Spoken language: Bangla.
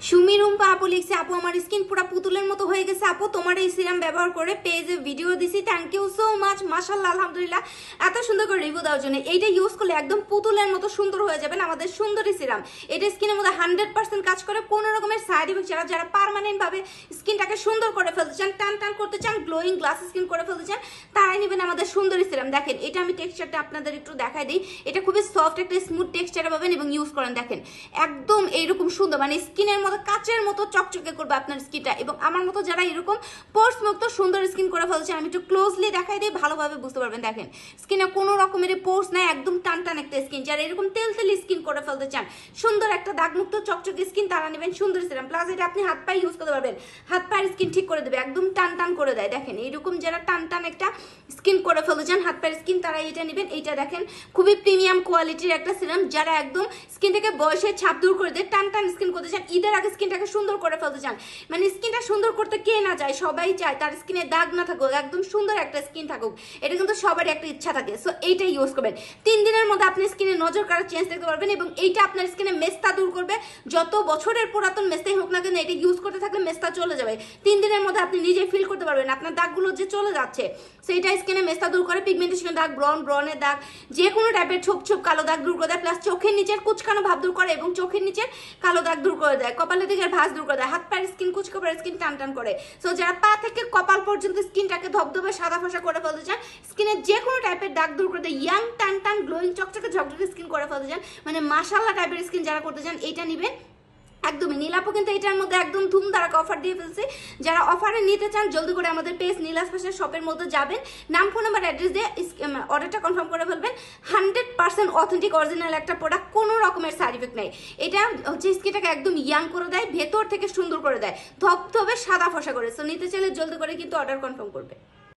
সুমি রুম্পা আপু লিখছে, আপু আমার স্কিন পুরো পুতুলের মতো হয়ে গেছে আপু, তোমার এই সিরাম ব্যবহার করে পেজে ভিডিও দিছি, থ্যাংক ইউ সো মাচ। মাশাআল্লাহ, আলহামদুলিল্লাহ, এত সুন্দর করে রিভিউ দেওয়ার জন্য। এইটা ইউজ করলে একদম পুতুলের মতো সুন্দর হয়ে যাবেন। আমাদের সুন্দরী সিরাম, এটা স্কিনের মধ্যে 100% কাজ করে। কোনো রকমের সাইড ইফেক্ট ছাড়া। যারা পার্মানেন্ট ভাবে স্কিনটাকে সুন্দর করে ফেলতে চান, টান টান করতে চান, গ্লোয়িং গ্লাস স্কিন করে ফেলতে চান, তারাই নেবেন আমাদের সুন্দরী সিরাম। দেখেন এটা আমি টেক্সচারটা আপনাদের একটু দেখাই দিই। এটা খুবই সফট একটা স্মুথ টেক্সচারে পাবেন এবং ইউজ করেন দেখেন একদম এইরকম সুন্দর, মানে স্কিনের মতো কাচের মতো চকচকে করবে আপনার স্কিনটা। এবং আমার মতো যারা এরকম পোর্স মুক্ত সুন্দর স্কিন করে ফেলছে, আমি একটু ক্লোজলি দেখাই দিই, ভালোভাবে বুঝতে পারবেন। দেখেন স্কিনে কোনো রকমের পোর্স নাই, একদম টান টান একটা স্কিন। যারা এরকম তেল তেল স্কিন করে ফেলতে চান, সুন্দর একটা দাগমুক্ত চকচকে স্কিন, তারা নেবেন সুন্দর সিরাম। প্লাস এটা আপনি হাত পায়ে ইউজ করতে পারবেন, হাত পায়ের স্কিন ঠিক করে দেবে, একদম টান টান করে দেয়। দেখেন এইরকম যারা টান টান একটা স্কিন করে ফেলতে চান, হাত পায়ের স্কিন, তারা এটা নেবেন। এইটা দেখেন খুবই প্রিমিয়াম কোয়ালিটির একটা সিরাম। যারা একদম স্কিন থেকে বয়সের ছাপ দূর করে দেয়, টান টান স্কিন করতে চান, ঈদের আগে স্কিনটাকে সুন্দর করে ফেলতে চান, মানে স্কিনটা সুন্দর করতে কে না চায়, সবাই চায় তার স্কিনে দাগ না থাকুক, একদম সুন্দর একটা স্কিন থাকুক। এটা কিন্তু সবারই একটা ইচ্ছা থাকে। সো এইটা ইউজ করবেন। 3 দিনের মধ্যে আপনি স্কিনে নজর কাড়া চেঞ্জ দেখতে পারবেন। এবং এইটা আপনার স্কিনে মেস্তা দূর করবে। যত বছরের পুরাতন মেস্তাই হোক না কেন, এটা ইউজ করতে থাকলে মেস্তা চলে যাবে। 3 দিনের মধ্যে আপনি নিজে ফিল করতে পারবেন আপনার দাগগুলো যে চলে যাচ্ছে। সেইটা স্কিনে মেস্তা দূর করে, পিগমেন্টেশনের দাগ, ব্রনের দাগ, যে কোনো টাইপের ছোপ ছোপ কালো দাগ দূর করে দেয়। প্লাস চোখের নিচের কুচকানো ভাব দূর করে এবং চোখের নিচের কালো দাগ দূর করে দেয়। কপালের দিকের ভাঁজ দূর করে দেয়। হাত পায়ের স্কিন, কুচকাপায়ের স্কিন টান টান করে। সো যারা পা থেকে কপাল পর্যন্ত স্কিনটাকে ধবধবে সাদা ফসা করে ফেলতে চান, স্কিনের যে কোনো টাইপের দাগ দূর করে দেয়, ইয়াং টান টান গ্লোয়িং চকচকে ঝকঝকে স্কিন করে ফেলতে চান, মানে মাশাআল্লাহ টাইপের স্কিন যারা করতে চান, এইটা নিবেন একদমই। নীলাপও কিন্তু এটার মধ্যে একদম ধুমধারাক অফার দিয়ে ফেলছে। যারা অফারে নিতে চান জলদি করে আমাদের পেজ নীলাস ফ্যাশন শপের মধ্যে যাবেন, নাম, ফোন নাম্বার, অ্যাড্রেস দিয়ে অর্ডারটা কনফার্ম করে ফেলবেন। 100% অথেন্টিক অরিজিনাল একটা প্রোডাক্ট, কোনো রকমের সাইড ইফেক্ট নেই। এটা হচ্ছে স্কিনটাকে একদম ইয়াং করে দেয়, ভেতর থেকে সুন্দর করে দেয়, ধবধবে সাদা ফসা করে। সো নিতে চাইলে জলদি করে কিন্তু অর্ডার কনফার্ম করবে।